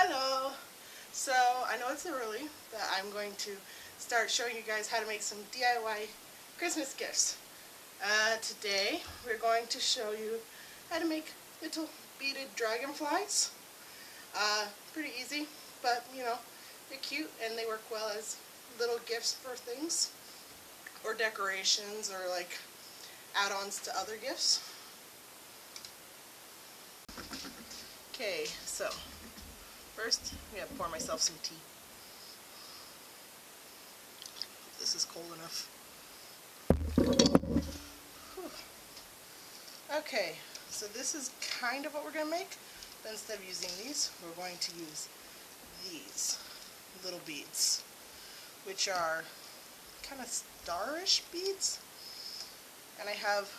Hello! So, I know it's early, but I'm going to start showing you guys how to make some DIY Christmas gifts. Today, we're going to show you how to make little beaded dragonflies. Pretty easy, but you know, they're cute and they work well as little gifts for things, or decorations, or like add-ons to other gifts. Okay, so first, I'm going to pour myself some tea. This is cold enough. Whew. Okay, so this is kind of what we're going to make, but instead of using these, we're going to use these little beads, which are kind of starish beads. And I have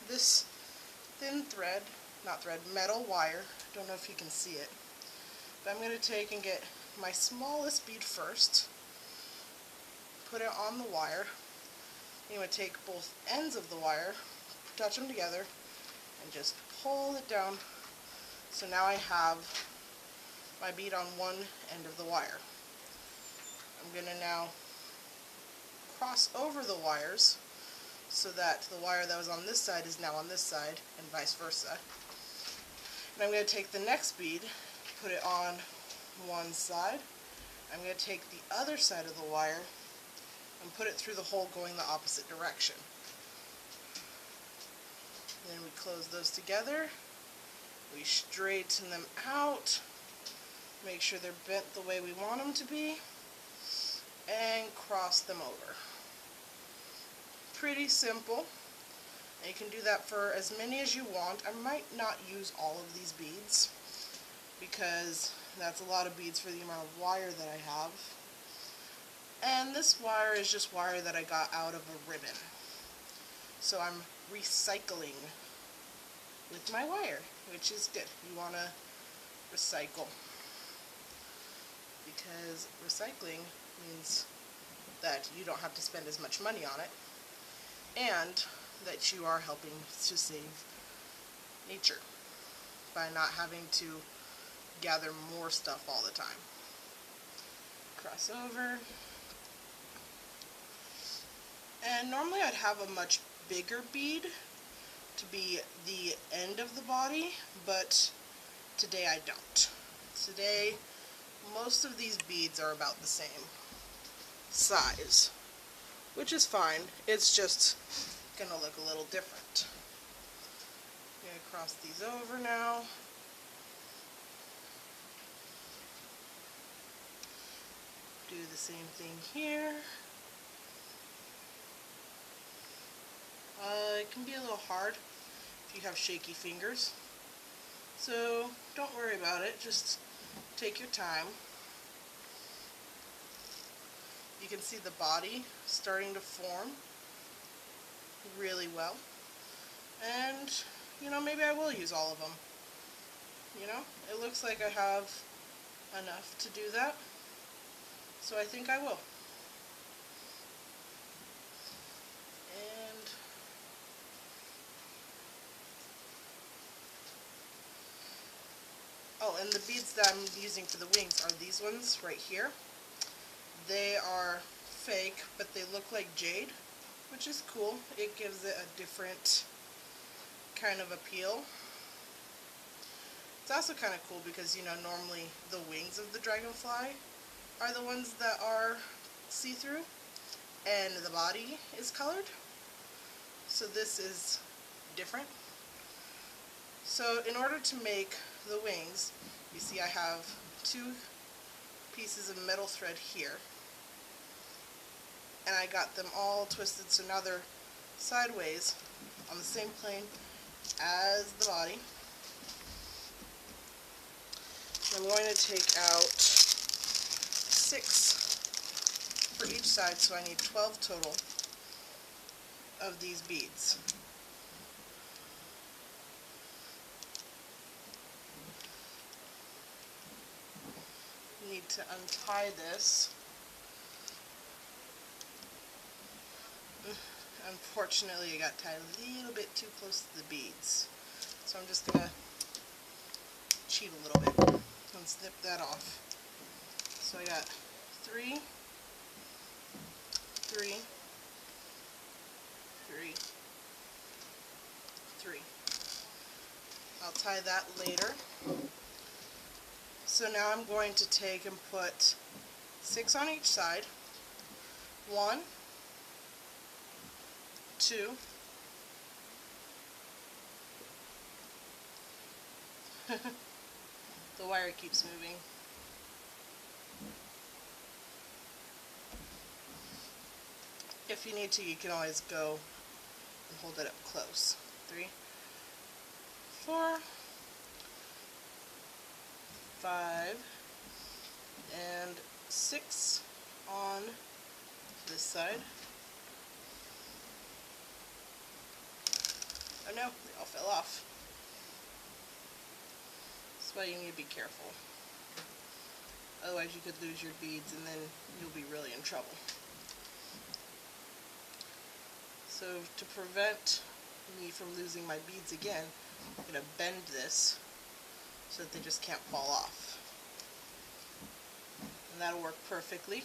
this thin thread, metal wire. Don't know if you can see it. But I'm going to take and get my smallest bead first, put it on the wire. I'm going to take both ends of the wire, touch them together, and just pull it down. So now I have my bead on one end of the wire. I'm going to now cross over the wires so that the wire that was on this side is now on this side, and vice versa. And I'm going to take the next bead, put it on one side. I'm going to take the other side of the wire and put it through the hole going the opposite direction. Then we close those together, we straighten them out, make sure they're bent the way we want them to be, and cross them over. Pretty simple. And you can do that for as many as you want. I might not use all of these beads because that's a lot of beads for the amount of wire that I have. And this wire is just wire that I got out of a ribbon. So I'm recycling with my wire, which is good. You want to recycle, because recycling means that you don't have to spend as much money on it, and that you are helping to save nature by not having to gather more stuff all the time. Cross over. And normally I'd have a much bigger bead to be the end of the body, but today I don't. Today most of these beads are about the same size, which is fine. It's just gonna look a little different. I'm gonna cross these over now. Do the same thing here. It can be a little hard if you have shaky fingers, so don't worry about it. Just take your time. You can see the body starting to form really well, and you know, maybe I will use all of them. You know, it looks like I have enough to do that, so I think I will. And the beads that I'm using for the wings are these ones right here. They are fake, but they look like jade, which is cool. It gives it a different kind of appeal. It's also kind of cool because, you know, normally the wings of the dragonfly are the ones that are see-through, and the body is colored. So this is different. So in order to make the wings, you see I have two pieces of metal thread here, and I got them all twisted so now they're sideways on the same plane as the body. I'm going to take out 6 for each side, so I need 12 total of these beads. Need to untie this. Unfortunately, I got tied a little bit too close to the beads, so I'm just gonna cheat a little bit. and snip that off. So I got 3, 3, 3, 3. I'll tie that later. So now I'm going to take and put 6 on each side. 1, 2, the wire keeps moving. If you need to, you can always go and hold it up close. 3, 4, 5, and 6 on this side. Oh no, they all fell off. That's why you need to be careful. Otherwise you could lose your beads and then you'll be really in trouble. So to prevent me from losing my beads again, I'm going to bend this so that they just can't fall off. And that'll work perfectly.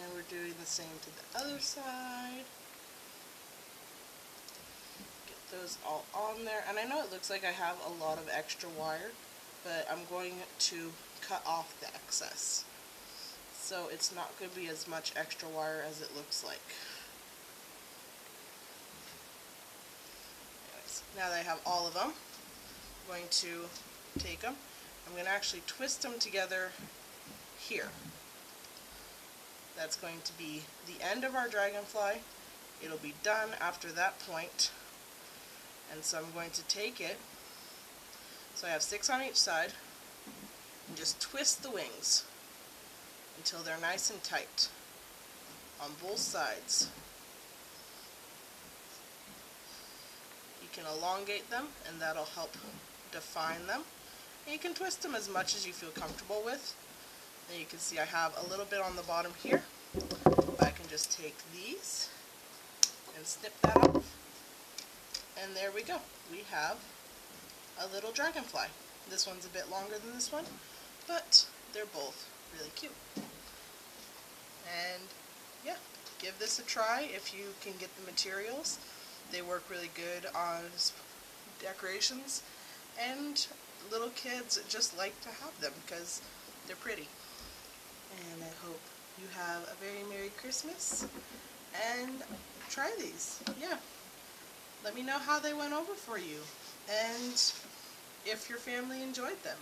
And we're doing the same to the other side. Get those all on there. And I know it looks like I have a lot of extra wire, but I'm going to cut off the excess. So it's not going to be as much extra wire as it looks like. Anyways, now that I have all of them, I'm going to take them. I'm going to actually twist them together here. That's going to be the end of our dragonfly. It'll be done after that point. And so I'm going to take it. So I have 6 on each side. And just twist the wings until they're nice and tight on both sides. You can elongate them and that'll help define them. And you can twist them as much as you feel comfortable with. And you can see I have a little bit on the bottom here. But I can just take these and snip that off. And there we go. We have a little dragonfly. This one's a bit longer than this one, but they're both really cute. And yeah, give this a try if you can get the materials. They work really good on decorations, and little kids just like to have them because they're pretty. And I hope you have a very Merry Christmas and try these. Yeah. Let me know how they went over for you and if your family enjoyed them.